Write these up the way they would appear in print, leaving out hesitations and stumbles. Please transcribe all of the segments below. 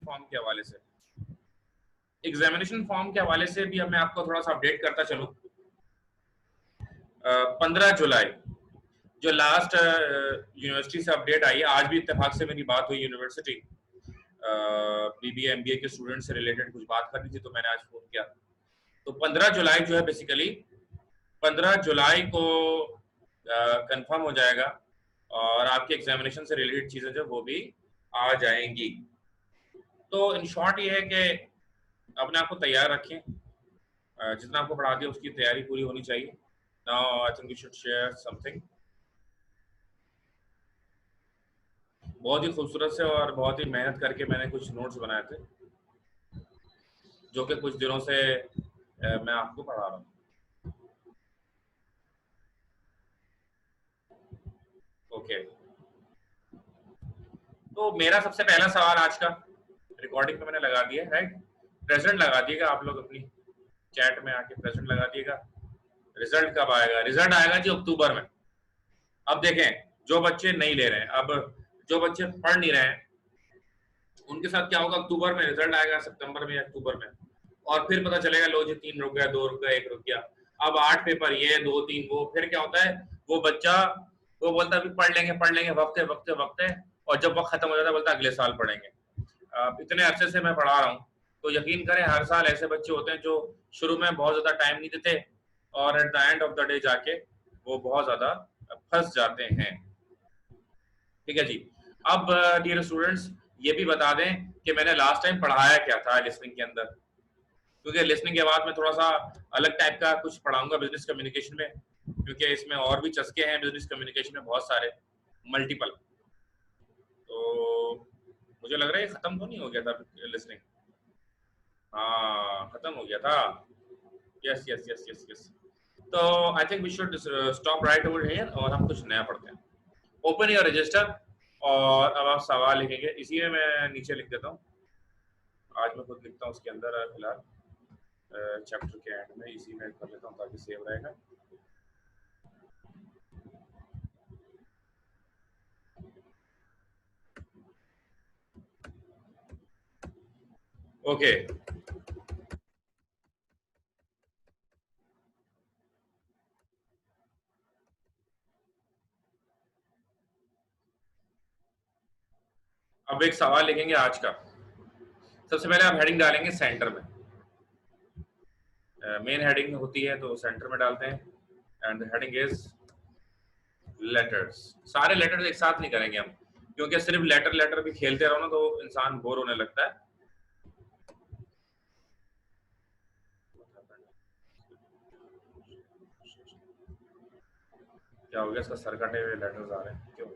Form के हवाले से, एग्जामिनेशन फॉर्म के हवाले से भी मैं आपको थोड़ा सा अपडेट करता चलूं। 15 जुलाई जो लास्ट यूनिवर्सिटी से अपडेट आई, आज भी इत्तेफाक से मेरी बात हुई यूनिवर्सिटी बीबीए एमबीए के स्टूडेंट से रिलेटेड कुछ बात करनी थी, तो मैंने आज फोन किया। तो 15 जुलाई जो है बेसिकली 15 जुलाई को कंफर्म हो जाएगा और आपके एग्जामिनेशन से रिलेटेड चीजें जो वो भी आ जाएंगी। तो इन शॉर्ट ये है कि अपने आप को तैयार रखें, जितना आपको पढ़ा दिया उसकी तैयारी पूरी होनी चाहिए। Now I think we should share something. बहुत ही खूबसूरत से और बहुत ही मेहनत करके मैंने कुछ नोट्स बनाए थे जो कि कुछ दिनों से मैं आपको पढ़ा रहा हूँ। ओके, तो मेरा सबसे पहला सवाल आज का रिकॉर्डिंग में मैंने लगा दिया है, राइट? प्रेजेंट लगा दिएगा आप लोग अपनी चैट में आके, प्रेजेंट लगा दिएगा। रिजल्ट कब आएगा? रिजल्ट आएगा जी अक्टूबर में। अब देखें, जो बच्चे नहीं ले रहे हैं, अब जो बच्चे पढ़ नहीं रहे हैं उनके साथ क्या होगा, अक्टूबर में रिजल्ट आएगा, सितंबर में या अक्टूबर में, और फिर पता चलेगा लो जी 3 रुक गया, 2 रुक गया, 1 रुक गया। अब 8 पेपर ये 2 3 वो, फिर क्या होता है वो बच्चा वो बोलता है पढ़ लेंगे वक्त है वक्त है वक्त है, और जब वक्त खत्म हो जाता है बोलता है अगले साल पढ़ेंगे। इतने अरसे से मैं पढ़ा रहा हूँ, तो यकीन करें हर साल ऐसे बच्चे होते हैं जो शुरू में बहुत ज्यादा टाइम नहीं देते और at the end of the day जाके वो बहुत ज्यादा फंस जाते हैं। ठीक है जी। अब डियर स्टूडेंट्स ये भी बता दें कि मैंने लास्ट टाइम पढ़ाया क्या था लिसनिंग के अंदर, क्योंकि लिसनिंग के बाद मैं थोड़ा सा अलग टाइप का कुछ पढ़ाऊंगा बिजनेस कम्युनिकेशन में, क्योंकि इसमें और भी चस्के हैं बिजनेस कम्युनिकेशन में बहुत सारे, मल्टीपल। तो मुझे लग रहा है खत्म तो नहीं हो गया था लिसनिंग? हाँ खत्म हो गया था। Yes yes yes yes yes. तो I think we should stop right over here और हम कुछ नया पढ़ते हैं। ओपन योर रजिस्टर, और अब आप सवाल लिखेंगे, इसी में मैं नीचे लिख देता हूँ। आज मैं खुद लिखता हूँ उसके अंदर फिलहाल, चैप्टर के एंड में इसी में कर लेता हूँ ताकि सेव रहेगा। ओके, अब एक सवाल लिखेंगे आज का। सबसे पहले आप हेडिंग डालेंगे सेंटर में, मेन हेडिंग होती है तो सेंटर में डालते हैं, and the heading is letters. सारे लेटर्स एक साथ नहीं करेंगे हम, क्योंकि सिर्फ लेटर लेटर भी खेलते रहो ना तो इंसान बोर होने लगता है। क्या हो गया, इसका सर कटे हुए लेटर्स आ रहे हैं क्यों?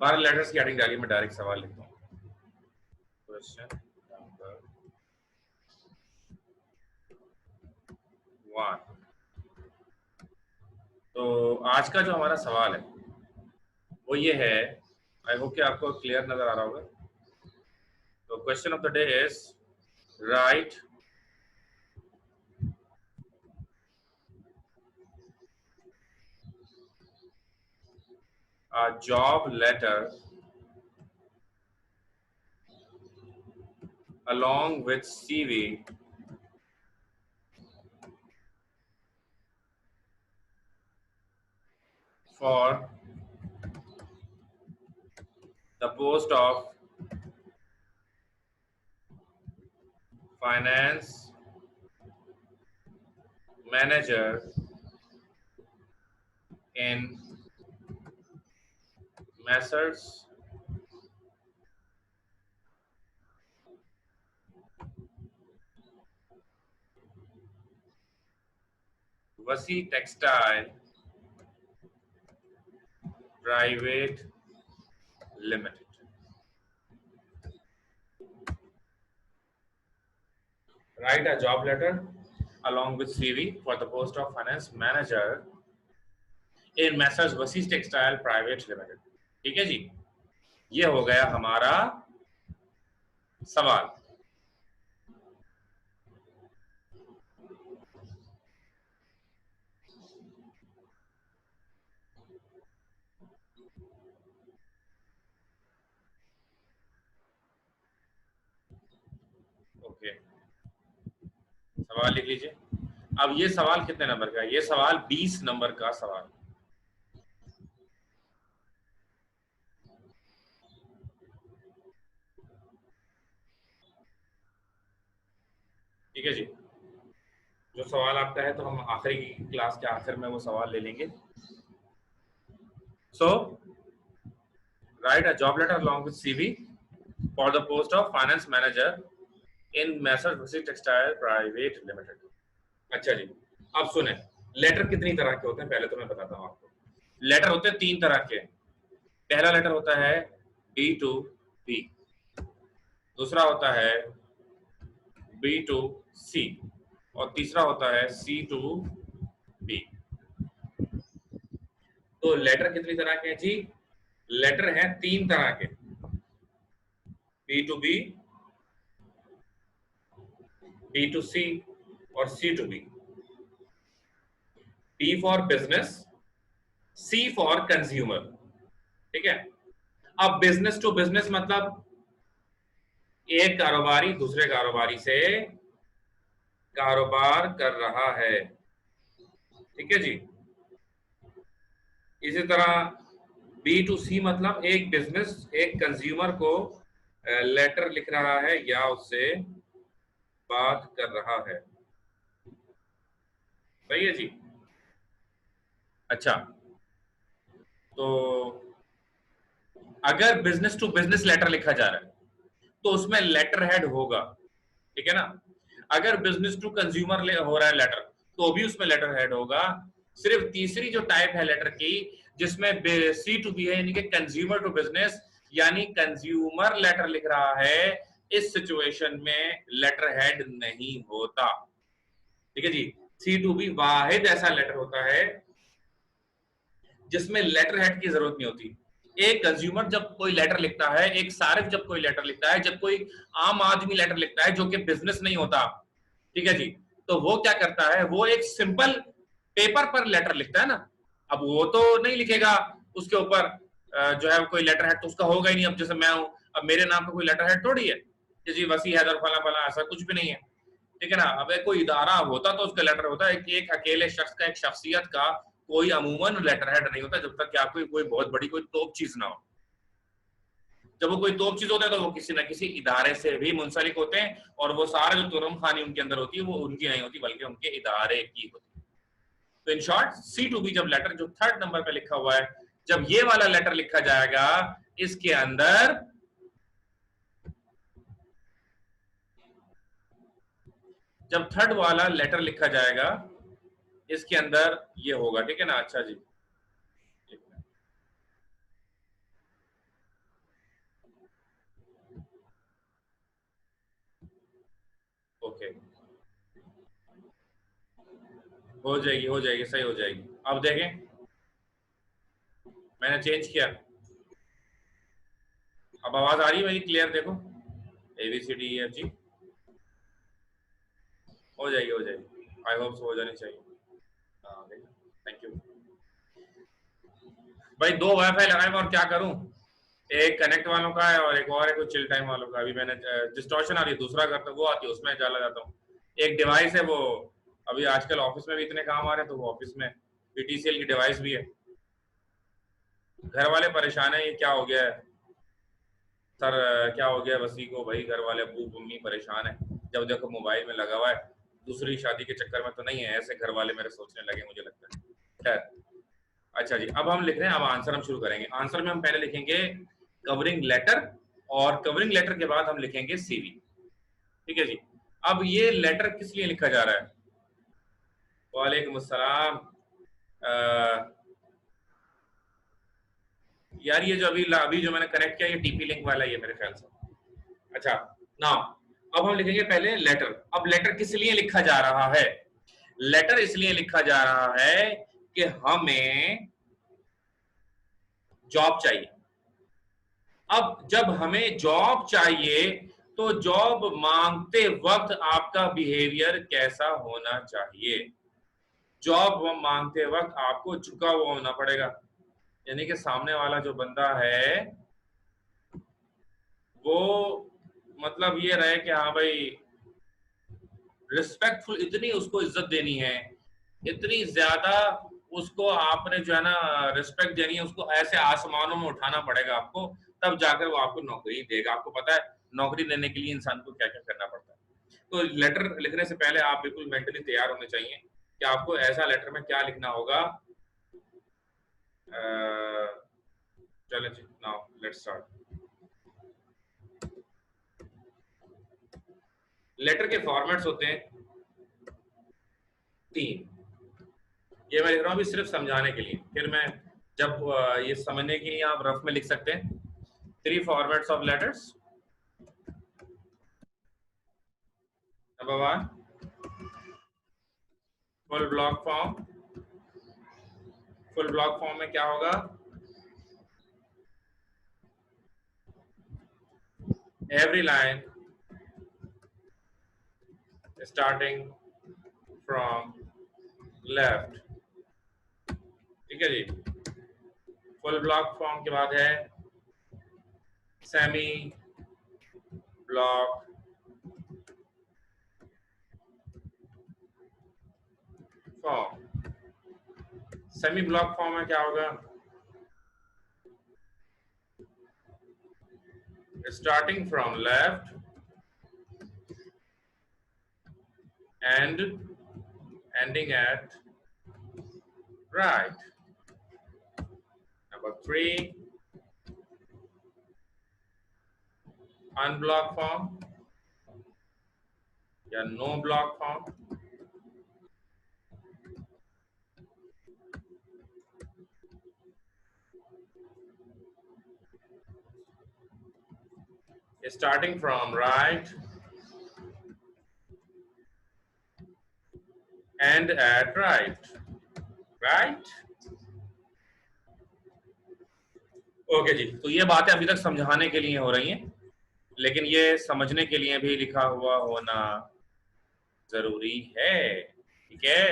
बारह लेटर्स की हेडिंग डालिए, मैं डायरेक्ट सवाल लिखता हूँ। Question number 1। तो आज का जो हमारा सवाल है वो ये है, आई होप कि आपको क्लियर नजर आ रहा होगा। तो question of the day is right a job letter along with CV for the post of finance manager in Messrs वसी textile private limited. Write a job letter along with CV for the post of finance manager in Messrs Wasis Textile Private Limited. ठीक है जी, ये हो गया हमारा सवाल. Okay, सवाल लिख लीजिए. अब ये सवाल कितने नंबर का है? ये सवाल 20 नंबर का सवाल. ठीक है जी, जो सवाल आपका है तो हम आखिरी क्लास के आखिर में वो सवाल ले लेंगे. So write a job letter along with CV for the post of finance manager in Messrs Wasis Textile Private Limited. अच्छा जी, अब सुने, लेटर कितनी तरह के होते हैं पहले तो मैं बताता हूँ आपको. लेटर होते हैं 3 तरह के. पहला लेटर होता है B to B, दूसरा होता है B to C और तीसरा होता है C to B. तो लेटर कितनी तरह के हैं जी? लेटर हैं 3 तरह के, B to B, B to C और C to B. B for business, C for consumer. ठीक है. अब बिजनेस टू बिजनेस मतलब एक कारोबारी दूसरे कारोबारी से कारोबार कर रहा है. ठीक है जी. इसी तरह बी टू सी मतलब एक बिजनेस एक कंज्यूमर को लेटर लिख रहा है या उससे बात कर रहा है. सही है जी. अच्छा, तो अगर बिजनेस टू बिजनेस लेटर लिखा जा रहा है तो उसमें लेटर हेड होगा. ठीक है ना. अगर बिजनेस टू कंज्यूमर हो रहा है लेटर तो भी उसमें लेटर हेड होगा. सिर्फ तीसरी जो टाइप है लेटर की जिसमें सी टू बी है यानी कि कंज्यूमर टू बिजनेस यानी कंज्यूमर लेटर लिख रहा है, इस सिचुएशन में लेटर हेड नहीं होता. ठीक है जी. सी टू बी वाहिद ऐसा लेटर होता है जिसमें लेटर हेड की जरूरत नहीं होती. एक कंज्यूमर जब कोई लेटर लिखता है, एक सारिफ जब कोई लेटर लिखता है, जब कोई आम आदमी लेटर लिखता है जो कि बिजनेस नहीं होता, ठीक है जी, तो वो क्या करता है, वो एक सिंपल पेपर पर लेटर लिखता है ना. अब वो तो नहीं लिखेगा उसके ऊपर जो है कोई लेटर हेड तो उसका होगा ही नहीं. अब जैसे मैं हूं, अब मेरे नाम पे कोई लेटर हेड थोड़ी है कि जी वसी हैदर फला फला, ऐसा कुछ भी नहीं है. ठीक है ना. अब कोई इदारा होता तो उसका लेटर होता है. एक अकेले शख्स का, एक शख्सियत का कोई अमूमन लेटर हेड नहीं होता जब तक कि आपको कोई बहुत बड़ी कोई तोप चीज ना हो. जब वो कोई तोप चीज होता है तो वो किसी ना किसी इदारे से भी मुंसलिक होते हैं और वो सारा जो तुरम खानी उनके अंदर होती है वो उनकी नहीं होती बल्कि उनके इदारे की होती है. तो in short see to be जब लेटर जो 3rd नंबर पे लिखा हुआ है, जब ये वाला लेटर लिखा जाएगा इसके अंदर जब 3rd वाला लेटर लिखा जाएगा इसके अंदर ये होगा. ठीक है ना. अच्छा जी, ओके, हो जाएगी सही हो जाएगी. अब देखें, मैंने चेंज किया. अब आवाज आ रही है मेरी क्लियर? देखो, ABCDEFG हो जाएगी हो जाएगी. आई होप सो हो जानी चाहिए. थैंक यू भाई. 2 वाईफाई लगाए और क्या करूं, एक कनेक्ट वालों का है और एक और है कुछ चिल टाइम वालों का. अभी मैंने डिस्टॉर्शन आ रही है, दूसरा करता वो आती है उसमें चला जाता हूँ. एक डिवाइस है वो, अभी आजकल ऑफिस में भी इतने काम आ रहे हैं तो वो ऑफिस में PTCL की डिवाइस भी है. घर वाले परेशान है, ये क्या हो गया है सर, क्या हो गया वसी को? भाई घर वाले अब्बू मम्मी परेशान है, जब देखो मोबाइल में लगा हुआ है. दूसरी शादी के चक्कर में तो नहीं है, ऐसे घर वाले मेरे सोचने लगे मुझे लगता है. खैर, अच्छा जी, अब हम लिख रहे हैं. अब आंसर हम शुरू करेंगे. आंसर में हम पहले लिखेंगे कवरिंग लेटर और कवरिंग लेटर के बाद हम लिखेंगे CV. ठीक है जी. अब ये लेटर किस लिए लिखा जा रहा है वालेकुम अस्सलाम। यार ये जो अभी जो मैंने कनेक्ट किया ये टीपी लिंक वाला ही है मेरे ख्याल से। अच्छा, नाउ अब हम लिखेंगे पहले लेटर। अब लेटर किस लिए लिखा जा रहा है? लेटर इसलिए लिखा जा रहा है कि हमें जॉब चाहिए। अब जब हमें जॉब चाहिए तो जॉब मांगते वक्त आपका बिहेवियर कैसा होना चाहिए? जॉब मांगते वक्त आपको झुका हुआ होना पड़ेगा, यानी कि सामने वाला जो बंदा है वो मतलब ये रहे कि हाँ भाई रिस्पेक्टफुल, इतनी उसको इज्जत देनी है, इतनी ज्यादा उसको आपने जो है ना रिस्पेक्ट देनी है, उसको ऐसे आसमानों में उठाना पड़ेगा आपको, तब जाकर वो आपको नौकरी देगा। आपको पता है नौकरी देने के लिए इंसान को क्या क्या करना पड़ता है। तो लेटर लिखने से पहले आप बिल्कुल मेंटली तैयार होने चाहिए कि आपको ऐसा लेटर में क्या लिखना होगा। चलो जी, नाउ लेट्स स्टार्ट। लेटर के फॉर्मेट्स होते हैं 3। ये मैं लिख रहा हूँ अभी सिर्फ समझाने के लिए, फिर मैं जब ये समझने के लिए आप रफ में लिख सकते हैं। 3 formats of letters. Number 1 full block form. Full block form में क्या होगा? Every line starting from left. ठीक है जी। फुल ब्लॉक फॉर्म के बाद है semi block form. Semi block form में क्या होगा? Starting from left and ending at right. Number 3 unblock form या no block form। starting from right and at right। right। Okay जी, तो ये बातें अभी तक समझाने के लिए हो रही हैं, लेकिन ये समझने के लिए भी लिखा हुआ होना जरूरी है। ठीक है,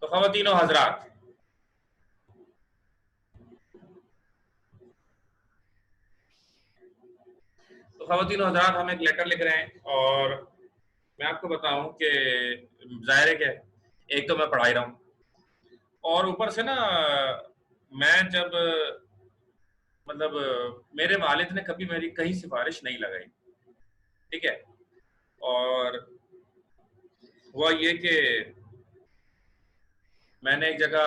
तो ख़वातीनो हजरात, तो ख़वातीनो हजरात हम एक लेटर लिख रहे हैं और मैं आपको बताऊं कि जाहिर है कि एक तो मैं पढ़ा ही रहा हूं और ऊपर से ना मैं जब मतलब मेरे वालिद ने कभी मेरी कहीं सिफारिश नहीं लगाई। ठीक है, और हुआ ये कि मैंने एक जगह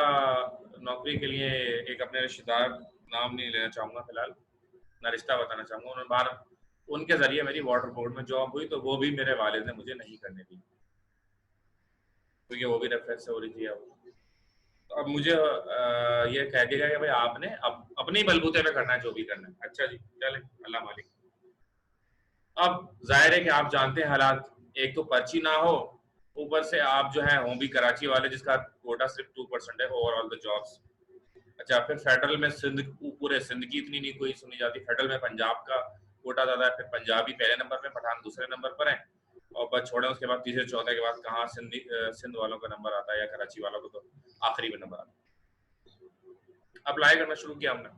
नौकरी के लिए एक अपने रिश्तेदार, नाम नहीं लेना चाहूँगा फिलहाल, ना रिश्ता बताना चाहूँगा, उन्होंने बाहर उनके ज़रिए मेरी वाटर बोर्ड में जॉब हुई, तो वो भी मेरे वालिद ने मुझे नहीं करने दी क्योंकि वो भी रेफरेंस से हो रही थी। तो अब मुझे ये कह दिया कि भाई आपने अब अपने ही बलबूते पे करना है जो भी करना है। अच्छा जी, चले, अल्लाह मालिक। अब जाहिर है कि आप जानते हैं हालात, एक तो पर्ची ना हो, ऊपर से आप जो है हों भी कराची वाले जिसका कोटा सिर्फ 2% है ओवरऑल द जॉब्स। अच्छा, फिर फेडरल में सिंध, पूरे सिंध की इतनी नहीं कोई सुनी जाती, फेडरल में पंजाब का कोटा ज्यादा है, फिर पंजाबी पहले नंबर पे, पठान दूसरे नंबर पर है, और बस छोड़े उसके बाद तीसरे चौथे के बाद कहाँ सिंध वालों का नंबर आता है या कराची वालों को तो आखिरी में नंबर आता है। अप्लाई करना शुरू किया हमने,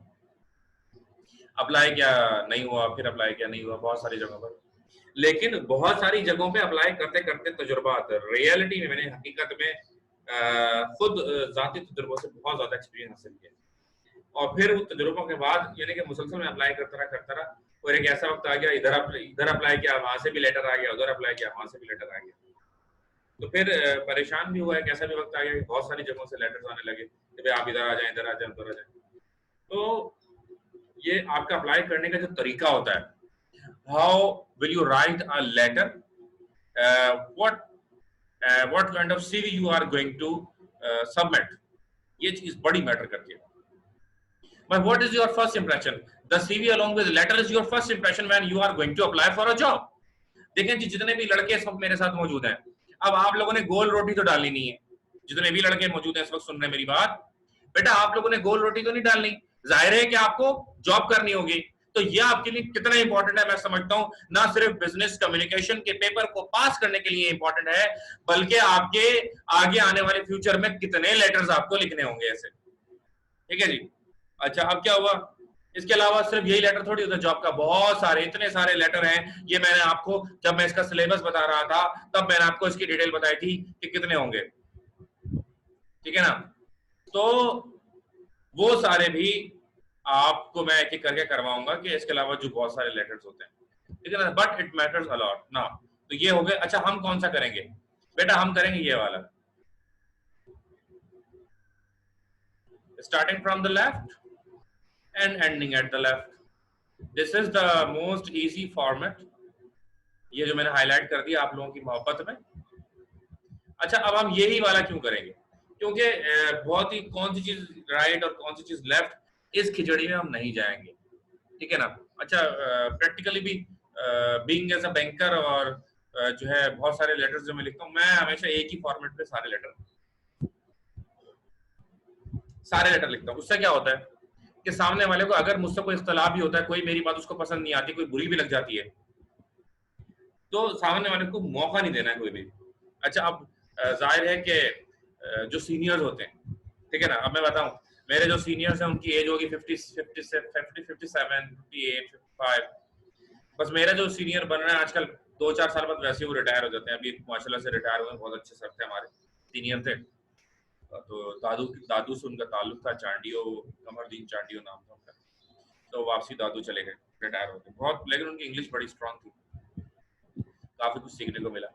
अप्लाई किया नहीं हुआ, फिर अप्लाई किया नहीं हुआ, बहुत सारी जगहों पर, लेकिन बहुत सारी जगहों पे अप्लाई करते करते तजुर्बात, रियलिटी में मैंने हकीकत में खुद जाती तजुर्बों से बहुत ज्यादा एक्सपीरियंस हासिल किया, और फिर उन तजुर्बों के बाद यानी कि मुसलसल में अप्लाई करता रहा, और एक ऐसा वक्त आ गया, इधर अप्लाई किया, वहां से भी लेटर आ गया, उधर अप्लाई किया, वहां से भी लेटर आ गया, तो फिर परेशान भी हुआ। एक ऐसा भी वक्त आ गया कि बहुत सारी जगहों से लेटर्स आने लगे कि भाई आप इधर आ जाएं, इधर आ जाएं, उधर आ जाएं। तो ये आपका अप्लाई करने का जो तरीका होता है, how will you write a letter, what what kind of CV you are going to submit, ये चीज बड़ी मैटर करती है। But what is your first impression? The CV along with letter is your first impression when you are going to apply for a job. देखें जी, जितने भी लड़के इस वक्त मेरे साथ मौजूद हैं, अब आप लोगों ने गोल रोटी तो डालनी नहीं है। जितने भी लड़के मौजूद हैं इस वक्त सुन रहे मेरी बात, बेटा आप लोगों ने गोल रोटी तो नहीं डालनी। जाहिर है कि आपको जॉब करनी होगी, तो ये आपके लिए कितना इंपॉर्टेंट है मैं समझता हूं। ना सिर्फ बिजनेस कम्युनिकेशन के पेपर को पास करने के लिए इंपॉर्टेंट है, बल्कि आपके आगे आने वाले फ्यूचर में कितने लेटर्स आपको लिखने होंगे ऐसे। ठीक है जी। अच्छा, अब क्या हुआ, इसके अलावा सिर्फ यही लेटर थोड़ी होता है जॉब का, बहुत सारे इतने सारे लेटर हैं। ये मैंने आपको जब मैं इसका सिलेबस बता रहा था तब मैंने आपको इसकी डिटेल बताई थी कि कितने होंगे, ठीक है ना। तो वो सारे भी आपको मैं एक एक करके करवाऊंगा कि इसके अलावा जो बहुत सारे लेटर्स होते हैं, ठीक है ना, बट इट मैटर्स अलॉट ना। तो ये हो गए। अच्छा, हम कौन सा करेंगे बेटा? हम करेंगे ये वाला, starting from the left and ending at the left. This is the most easy format. ये जो मैंने हाईलाइट कर दिया आप लोगों की मोहब्बत में। अच्छा, अब हम यही वाला क्यों करेंगे? क्योंकि बहुत ही कौन सी चीज राइट और कौन सी चीज लेफ्ट, इस खिचड़ी में हम नहीं जाएंगे, ठीक है ना। अच्छा, प्रैक्टिकली भी बीइंग एज अ बैंकर और जो है बहुत सारे लेटर्स जो मैं लिखता हूँ, मैं हमेशा एक ही फॉर्मेट पे सारे लेटर लिखता हूँ। उससे क्या होता है कि सामने वाले को अगर मुझसे कोई इख्तलाफ भी होता है, कोई मेरी बात उसको पसंद नहीं आती, कोई बुरी भी लग जाती है, तो सामने वाले को मौका नहीं देना है कोई भी। अच्छा, अब जाहिर है कि जो सीनियर्स होते हैं, ठीक है ना, अब मैं बताऊं, मेरे जो सीनियर्स हैं उनकी एज होगी 50, 57, 58, 55। बस मेरा जो सीनियर बन रहा है आजकल, 2-4 साल बाद वैसे ही वो रिटायर हो जाते हैं। अभी माशाल्लाह से रिटायर हुए, बहुत अच्छे सर थे हमारे, सीनियर थे। तो दादू से उनका ताल्लुक था, चांडियो, कमरदीन चांडियो नाम था उनका। तो वापसी दादू चले गए, रिटायर हो गए बहुत, लेकिन उनकी इंग्लिश बड़ी स्ट्रांग थी, काफी कुछ सीखने को मिला।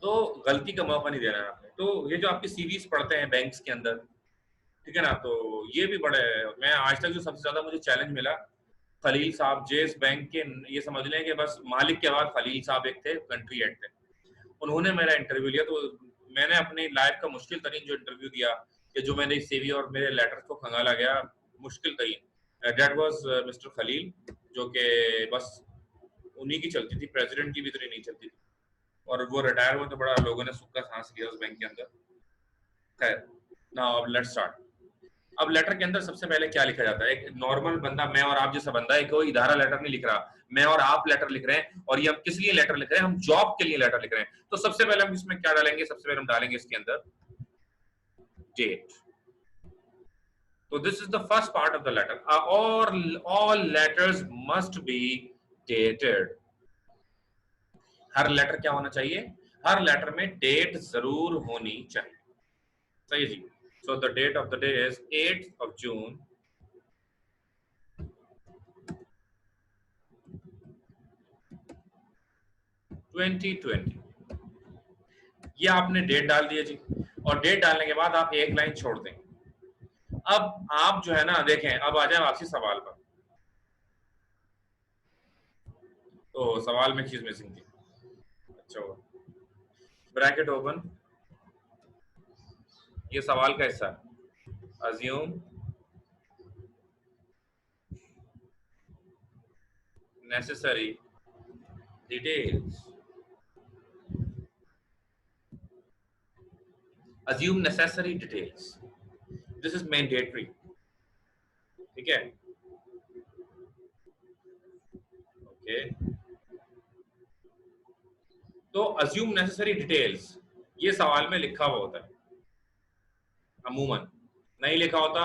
तो गलती का मौका नहीं देना है आपने। तो ये जो आपके सीवीज पढ़ते हैं बैंक्स के अंदर, ठीक है ना, तो ये भी बड़े, मैं आज तक जो सबसे ज्यादा मुझे चैलेंज मिला, खलील साहब जेस बैंक के, ये समझ लें कि बस मालिक के बाद खलील साहब एक थे, कंट्री हेड थे, उन्होंने मेरा इंटरव्यू लिया। तो मैंने अपनी लाइफ का मुश्किल तरीन जो इंटरव्यू दिया, कि जो मैंने सीवी और मेरे लेटर्स को खंगाला गया, मुश्किल तरीन, दैट वाज मिस्टर खलील, जो कि बस उन्हीं की चलती थी, प्रेसिडेंट की भी इतनी नहीं चलती थी। और वो रिटायर हुए तो बड़ा लोगों ने सुख का सांस लिया उस बैंक के अंदर। खैर, नाउ अब लेट्स स्टार्ट। अब लेटर के अंदर सबसे पहले क्या लिखा जाता है? एक नॉर्मल बंदा, मैं और आप जैसा बंदा है, कोई इदारा लेटर नहीं लिख रहा, मैं और आप लेटर लिख रहे हैं। और ये हम किस लिए लेटर लिख रहे हैं? हम जॉब के लिए लेटर लिख रहे हैं। तो सबसे पहले हम इसमें क्या डालेंगे? सबसे पहले हम डालेंगे इसके अंदर डेट। तो this is the first part of the letter, और all letters must be dated. हर लेटर क्या होना चाहिए? हर लेटर में डेट जरूर होनी चाहिए। सही जी। So the date of the day is 8th of June 2020। ये आपने डेट डाल दिया जी, और डेट डालने के बाद आप एक लाइन छोड़ दें। अब आप जो है ना, देखें, अब आ जाए आपसी सवाल पर। तो सवाल में चीज मिसिंग थी। अच्छा हुआ, ब्रैकेट ओपन, ये सवाल का हिस्सा है। Assume necessary details, assume necessary details, this is mandatory, ठीक है, ओके। तो assume necessary details ये सवाल में लिखा हुआ होता है, अमूमन नहीं लिखा होता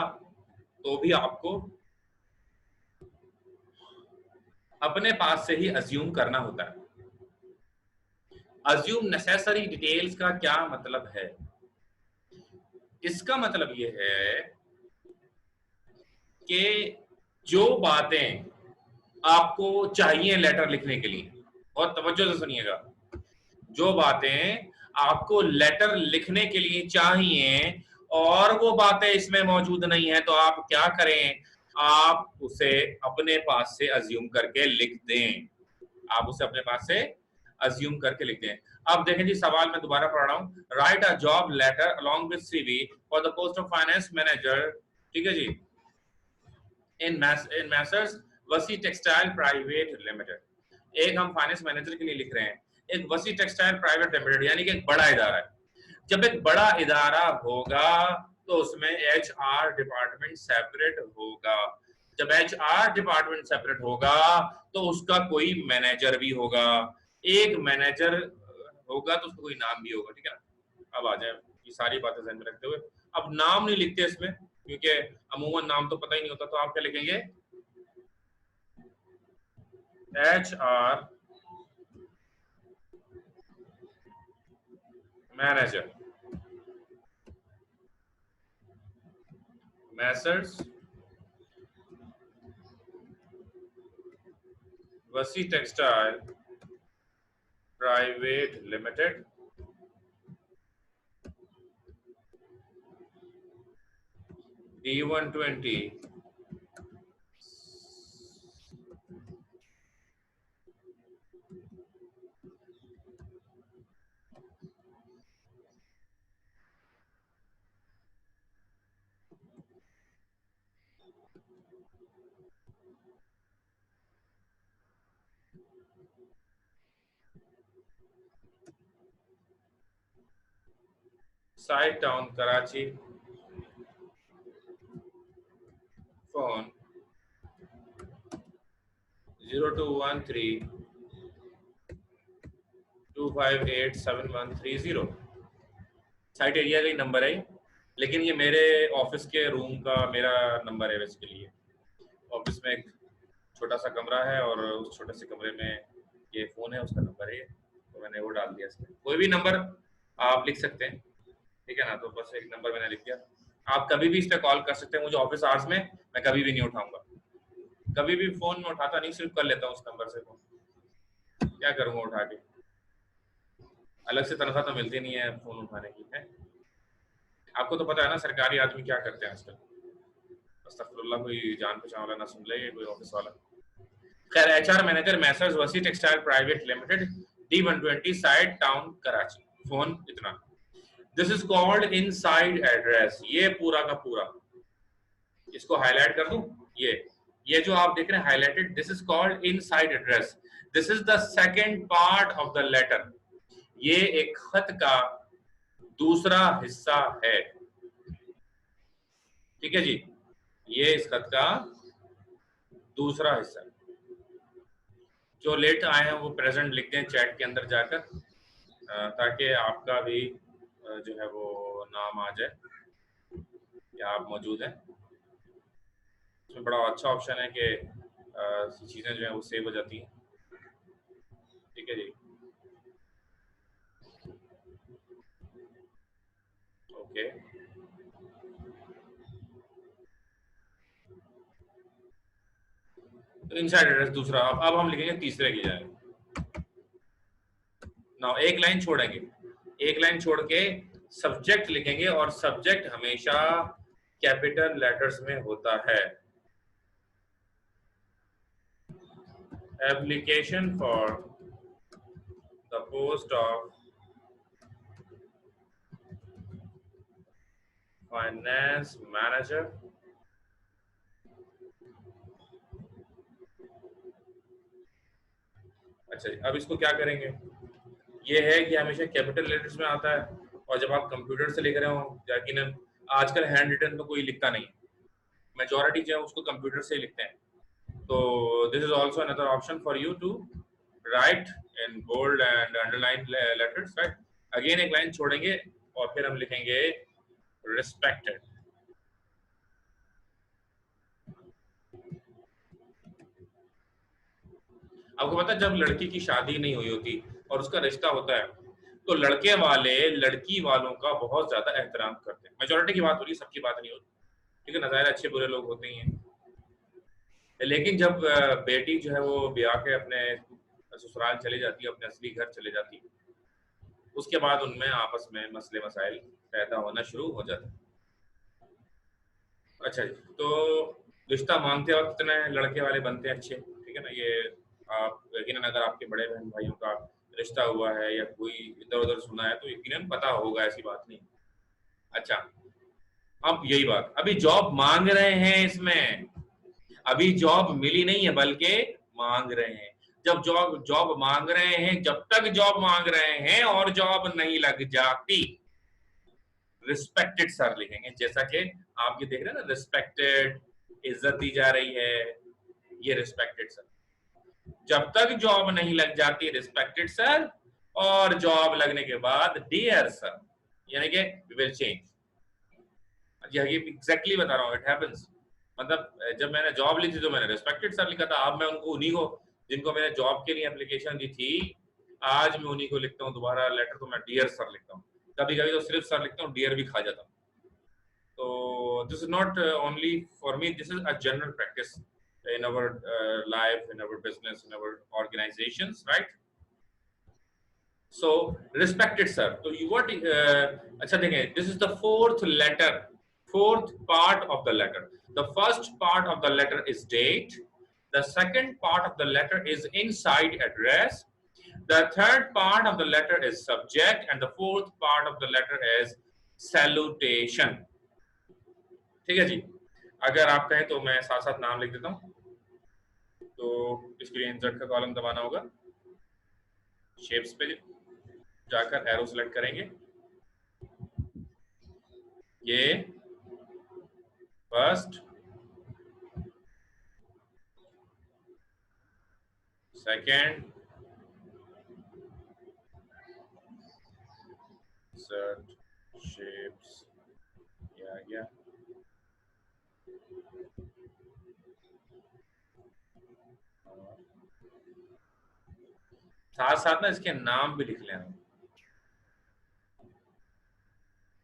तो भी आपको अपने पास से ही assume करना होता है। assume necessary details का क्या मतलब है? इसका मतलब ये है कि जो बातें आपको चाहिए लेटर लिखने के लिए, और तवज्जो से सुनिएगा, जो बातें आपको लेटर लिखने के लिए चाहिए और वो बातें इसमें मौजूद नहीं है, तो आप क्या करें? आप उसे अपने पास से अज्यूम करके लिख दें। आप उसे अपने पास से अज्यूम करके लिखते हैं। अब देखें जी, सवाल मैं दोबारा पढ़ रहा हूँ। Write a job letter along with CV for the post of finance manager, ठीक है जी, in messrs Wasi textile private limited. एक हम फाइनेंस मैनेजर के लिए लिख रहे हैं, एक वसी टेक्सटाइल प्राइवेट लिमिटेड, यानी कि एक बड़ा इदारा है। जब एक बड़ा इदारा होगा तो उसमें एचआर डिपार्टमेंट सेपरेट होगा। जब एचआर डिपार्टमेंट सेपरेट होगा तो उसका कोई मैनेजर भी होगा। एक मैनेजर होगा तो उसका कोई नाम भी होगा, ठीक है ना। अब आ जाए ये सारी बातें ध्यान में रखते हुए, अब नाम नहीं लिखते इसमें क्योंकि अमूमन नाम तो पता ही नहीं होता, तो आप क्या लिखेंगे, HR manager Messrs Wasi textile private limited, D120 site town Karachi, phone 0213258713 site area का ही नंबर है, लेकिन ये मेरे ऑफिस के रूम का मेरा नंबर है। बेसिकली ऑफिस में एक छोटा सा कमरा है और उस छोटे से कमरे में ये फोन है, उसका नंबर है ये, तो मैंने वो डाल दिया इसमें। कोई भी नंबर आप लिख सकते हैं, ठीक है ना, तो बस एक नंबर मैंने लिख दिया। आप कभी भी इस पर कॉल कर सकते हैं मुझे ऑफिस आवर्स में, मैं कभी भी नहीं उठाऊंगा, कभी भी फोन में उठाता नहीं, सिर्फ कर लेता हूँ उस नंबर से फोन, क्या करूंगा उठा के, अलग से तनख्वाह तो मिलती नहीं है फोन उठाने की है। आपको तो पता है ना सरकारी आदमी क्या करते हैं आजकल, अस्तगफिरुल्लाह, कोई जान पहचान वाला ना सुन ले, कोई ऑफिस वाला। खैर, HR manager Messrs Wasi textile private limited, D120 site town Karachi, phone इतना। This is called inside address, ये पूरा का पूरा, इसको हाईलाइट कर दूं, ये जो आप देख रहे हैं highlighted, this is called inside address, this is the second part of the letter. ये एक खत का दूसरा हिस्सा है, ठीक है जी, ये इस खत का दूसरा हिस्सा। जो लेट आए हैं वो प्रेजेंट लिख दें चैट के अंदर जाकर, ताकि आपका भी जो है वो नाम आ जाए कि आप मौजूद हैं। इसमें बड़ा अच्छा ऑप्शन है कि चीज़ें जो है वो सेव हो जाती हैं, ठीक है जी, ओके। तो इनसाइड एड्रेस दूसरा, अब हम लिखेंगे तीसरे की जाए ना, एक लाइन छोड़ेंगे, एक लाइन छोड़ के सब्जेक्ट लिखेंगे, और सब्जेक्ट हमेशा कैपिटल लेटर्स में होता है। Application for the post of finance manager, अच्छा जी, अब इसको क्या करेंगे, ये है कि हमेशा कैपिटल लेटर्स में आता है, और जब आप कंप्यूटर से लिख रहे हो, यकीनन आजकल हैंड रिटन तो कोई लिखता नहीं, मेजॉरिटी जो है उसको कंप्यूटर से ही लिखते हैं। तो this is also another option for you to write in bold and underline letters, right. Again एक लाइन छोड़ेंगे और फिर हम लिखेंगे रिस्पेक्टेड। आपको पता है जब लड़की की शादी नहीं हुई होती और उसका रिश्ता होता है, तो लड़के वाले लड़की वालों का बहुत ज्यादा एहतराम करते हैं। मेजोरिटी की बात हो रही है, सबकी बात नहीं होती, ठीक है ना, ज़ाहिर अच्छे बुरे लोग होते ही हैं। लेकिन जब बेटी जो है वो ब्याह के अपने ससुराल चली जाती है, अपने असली घर चले जाती है, उसके बाद उनमें आपस में मसले मसाइल पैदा होना शुरू हो जाते हैं। अच्छा जी, तो रिश्ता मांगते वक्त इतने लड़के वाले बनते हैं अच्छे, ठीक है ना, ये आप यकीनन अगर आपके बड़े बहन भाइयों का रिश्ता हुआ है या कोई इधर उधर सुना है तो यकीनन पता होगा, ऐसी बात नहीं। अच्छा, अब यही बात, अभी जॉब मांग रहे हैं इसमें, अभी जॉब मिली नहीं है बल्कि मांग रहे हैं। जब जॉब जॉब मांग रहे हैं, जब तक जॉब मांग रहे हैं और जॉब नहीं लग जाती, रिस्पेक्टेड सर लिखेंगे। जैसा कि आप ये देख रहे हैं ना, रिस्पेक्टेड, इज्जत दी जा रही है, ये रिस्पेक्टेड सर। जब तक जॉब नहीं लग जाती रिस्पेक्टेड सर, और जॉब लगने के बाद डियर सर, यानी कि वी विल चेंज। ये एग्जैक्टली बता रहा हूँ, इट हैपेंस। मतलब जब मैंने जॉब ली थी तो मैंने रिस्पेक्टेड सर लिखा था, अब मैं उनको, उन्हीं को जिनको मैंने जॉब के लिए एप्लीकेशन दी थी, आज मैं उन्हीं को लिखता हूँ दोबारा लेटर, तो मैं डियर सर लिखता हूँ। कभी कभी तो सिर्फ सर लिखता हूँ, डियर भी खा जाता हूँ। तो this is not only for me, this is a general practice in our life, in our business, in our organizations, right? So respected sir, so you what acha dekhiye, this is the fourth letter, fourth part of the letter. The first part of the letter is date, the second part of the letter is inside address, the third part of the letter is subject, and the fourth part of the letter is salutation. ठीक है जी, अगर आप कहें तो मैं साथ साथ नाम लिख देता हूँ। तो इसके लिए इंसर्ट का कॉलम दबाना होगा, शेप्स पे जाकर एरो सेलेक्ट करेंगे, ये फर्स्ट, सेकंड, इंसर्ट शेप्स, ये आ गया, साथ साथ ना इसके नाम भी लिख लेना।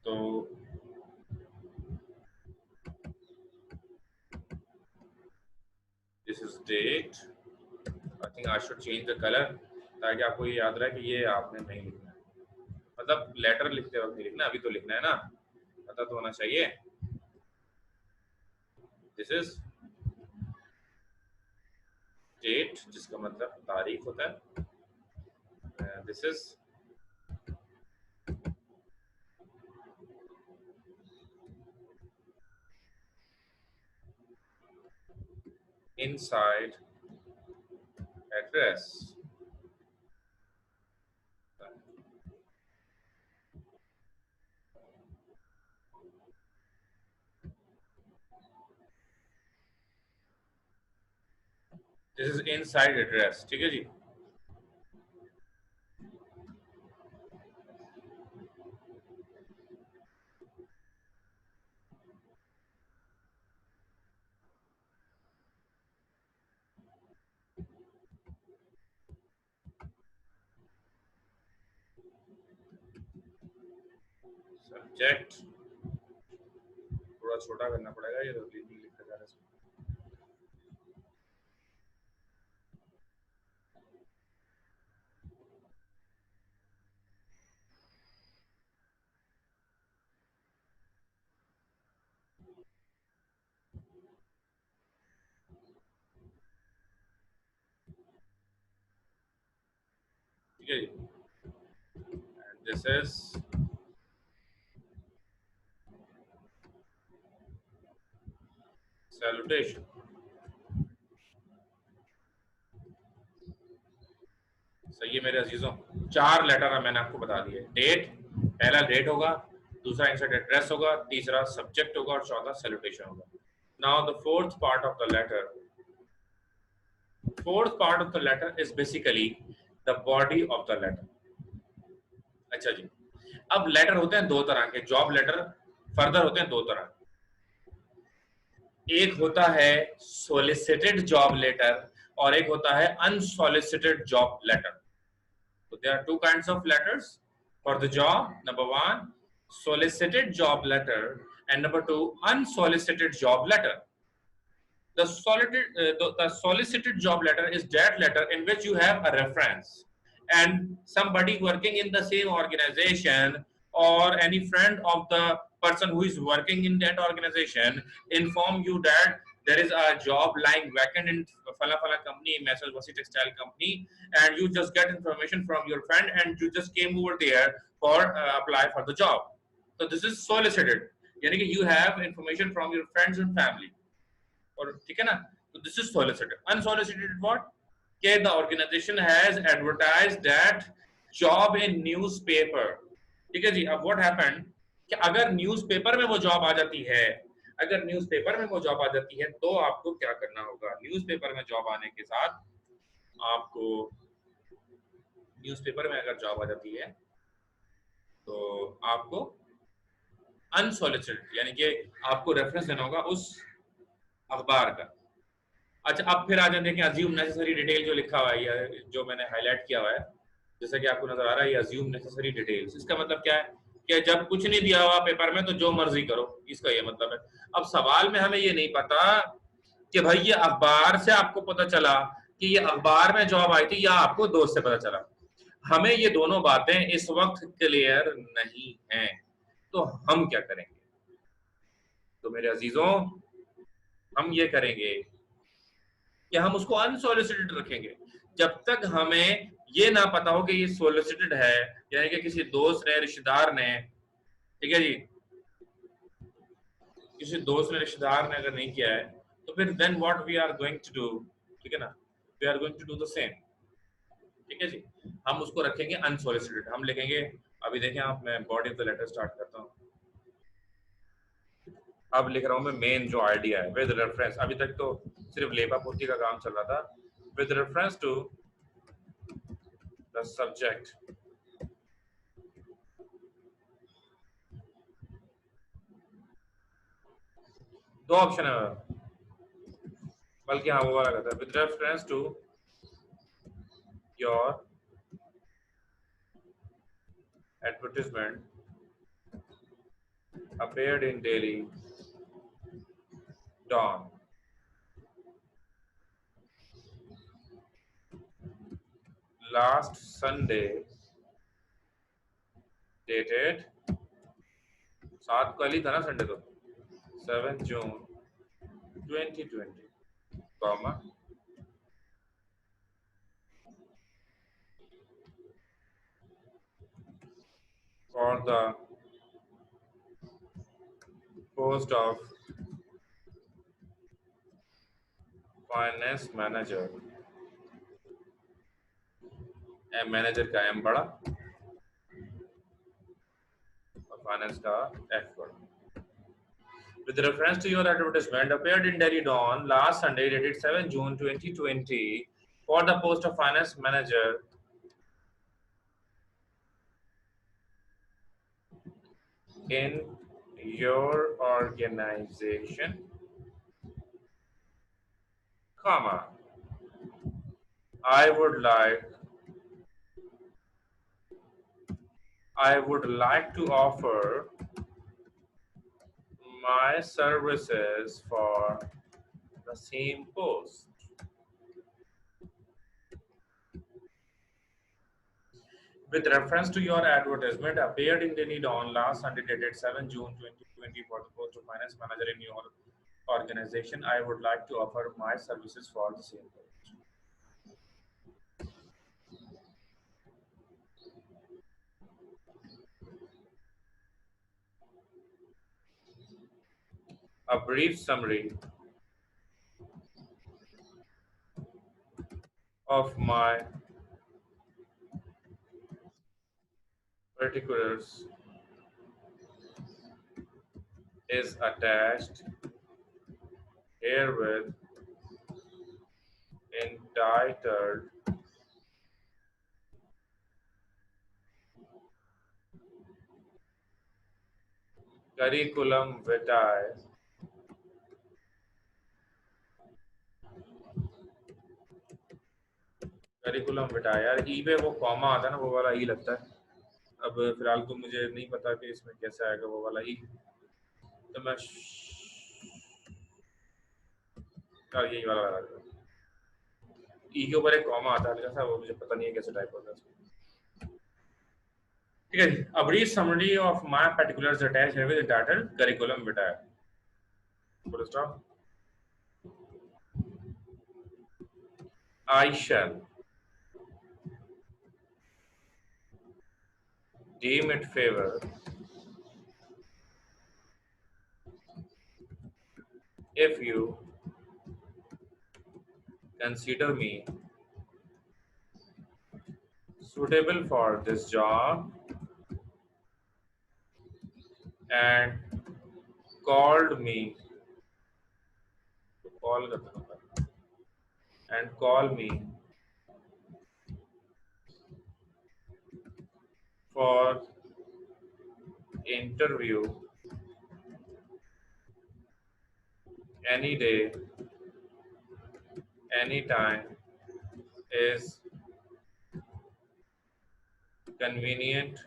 तो this is date, I think I should change the colour ताकि आपको ये याद रहे कि ये आपने नहीं लिखना है, मतलब लेटर लिखते वक्त नहीं लिखना, अभी तो लिखना है ना, पता तो होना चाहिए। दिस इज डेट, जिसका मतलब तारीख होता है। This is inside address, this is inside address, ठीक है जी। सब्जेक्ट थोड़ा छोटा करना पड़ेगा, ये लिखा जा रहा है। ठीक है जी, दिस इज सैल्यूटेशन। सही है मेरे अजीजों, 4 लेटर मैंने आपको बता दिए। डेट, पहला डेट होगा, दूसरा इंसर्ट एड्रेस होगा, तीसरा सब्जेक्ट होगा और चौथा सैल्यूटेशन होगा। Now the fourth part of the letter, fourth part of the letter is basically the body of the letter. अच्छा जी, अब लेटर होते हैं दो तरह के, जॉब लेटर फर्दर होते हैं दो तरह। एक होता है सोलिसिटेड जॉब लेटर और एक होता है unsolicited job letter. So there are two kinds of letters for the job. Number one, solicited job letter, and number two, unsolicited job letter. The solicited job letter is that letter in which you have a reference, and somebody working in the same organization or any friend of the person who is working in that organization inform you that there is a job lying vacant in fala company, Messrs Wasi Textile Company, and you just get information from your friend and you just came over there for apply for the job. So this is solicited, यानी कि you have information from your friends and family, और ठीक है ना. So this is solicited. Unsolicited what? कि the organization has advertised that job in newspaper. ठीक है जी. अब what happened कि अगर न्यूज़पेपर में वो जॉब आ जाती है, अगर न्यूज़पेपर में वो जॉब आ जाती है तो आपको क्या करना होगा? न्यूज़पेपर में जॉब आने के साथ आपको, न्यूज़पेपर में अगर जॉब आ जाती है तो आपको अनसॉलिसिटेड, यानी कि आपको रेफरेंस देना होगा उस अखबार का. अच्छा, अब फिर आ जाए देखें अज्यूम नेसेसरी डिटेल जो लिखा हुआ है या जो मैंने हाईलाइट किया हुआ है, जैसा कि आपको नजर आ रहा है, ये अज्यूम नेसेसरी डिटेल्स. इसका मतलब क्या है कि जब कुछ नहीं दिया हुआ पेपर में तो जो मर्जी करो, इसका ये मतलब है. अब सवाल में हमें ये नहीं पता कि भाई ये अखबार से आपको पता चला कि ये अखबार में जॉब आई थी या आपको दोस्त से पता चला. हमें ये दोनों बातें इस वक्त क्लियर नहीं हैं, तो हम क्या करेंगे? तो मेरे अजीजों, हम ये करेंगे कि हम उसको अनसॉलिसिटेड रखेंगे जब तक हमें ये ना पता हो कि ये सोलिसिटेड है, यानी कि किसी दोस्त ने, रिश्तेदार ने, ठीक है जी, किसी दोस्त ने, रिश्तेदार ने अगर नहीं किया है तो फिर then what we are going to do, ठीक है ना, we are going to do the same. ठीक है जी. हम उसको रखेंगे अनसॉलिसिटेड. हम लिखेंगे, अभी देखें आप, मैं body of the letter start करता हूँ. अब लिख रहा हूँ मैं मेन जो आइडिया है, विद रेफरेंस. अभी तक तो सिर्फ लेपा पोती का काम चल रहा था. With reference to the subject, दो ऑप्शन है, बल्कि हाँ वो वाला कहता है, with reference to your advertisement appeared in Daily Dawn last Sunday, dated 7 को ही था ना संडे, तो 7 June 2020, comma for the post of finance manager. M manager का एम बड़ा और फाइनेंस का एफ बड़ा. With reference to your advertisement appeared in Daily Dawn last Sunday, dated 7 June 2020, for the post of finance manager in your organization, comma, I would like to offer my services for the same post. With reference to your advertisement appeared in Daily Dawn last Sunday, dated 7 June 2020, for the post of finance manager in your organization, I would like to offer my services for the same post. A brief summary of my particulars is attached herewith, entitled Curriculum Vitae. Curriculum vitae, यार ई पे वो comma आता है ना, वो वाला ई लगता है. अब फिलहाल तो मुझे नहीं पता कि इसमें कैसे आएगा वो वाला ई, तो मैं यार यही वाला लगा दूंगा. ई के ऊपर एक कॉमा आता है हल्का सा, वो मुझे पता नहीं है कैसे टाइप होता है. ठीक है. A brief summary of my particulars attached here with entitled Curriculum Vitae. Full stop. I shall deem it favor if you consider me suitable for this job and called me call करता हूँ, and call me for interview any day, any time is convenient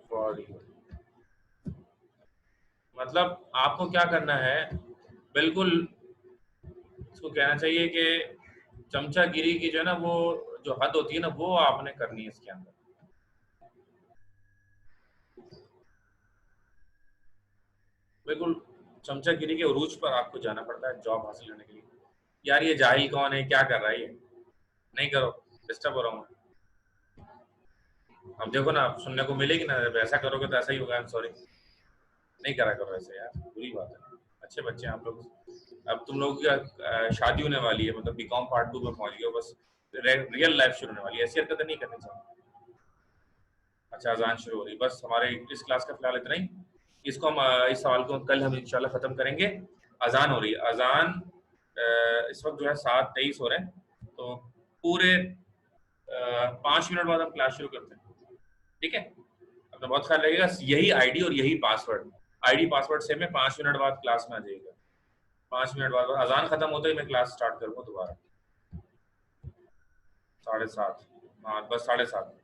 for you. मतलब आपको क्या करना है, बिल्कुल इसको कहना चाहिए कि चमचागिरी की जो है ना, वो जो हद होती है ना, वो आपने करनी है इसके अंदर। बिल्कुल चमचागिरी के उरूज पर आपको जाना पड़ता है जॉब हासिल करने के लिए। यार ये जाहिल कौन है, क्या कर रहा है ये, नहीं करो, डिस्टर्ब हो रहा हूँ। अब देखो ना, आप सुनने को मिलेगी ना, जब ऐसा करोगे तो ऐसा ही होगा। सॉरी, नहीं करा करो ऐसे यार, बुरी बात है। अच्छे बच्चे हैं आप लोग। अब तुम लोग की शादी होने वाली है, मतलब बीकॉम पार्ट 2 में पहुंच गए हो, बस रियल लाइफ शुरू होने वाली है, ऐसी हरकतें नहीं करनी चाहिए। अच्छा अजान शुरू हो रही, बस हमारे इस क्लास का फिलहाल इतना ही। इसको हम इस सवाल को कल हम इंशाल्लाह खत्म करेंगे। अजान हो रही है, अजान इस वक्त जो है 7:23 हो रहे हैं, तो पूरे 5 मिनट बाद हम क्लास शुरू करते हैं, ठीक है? अपना बहुत ख्याल रखिएगा। यही आईडी और यही पासवर्ड, आईडी पासवर्ड से मैं 5 मिनट बाद क्लास में आ जाइएगा। 5 मिनट बाद अजान खत्म होते ही मैं क्लास स्टार्ट करूंगा दोबारा 7:30। हाँ बस 7:30।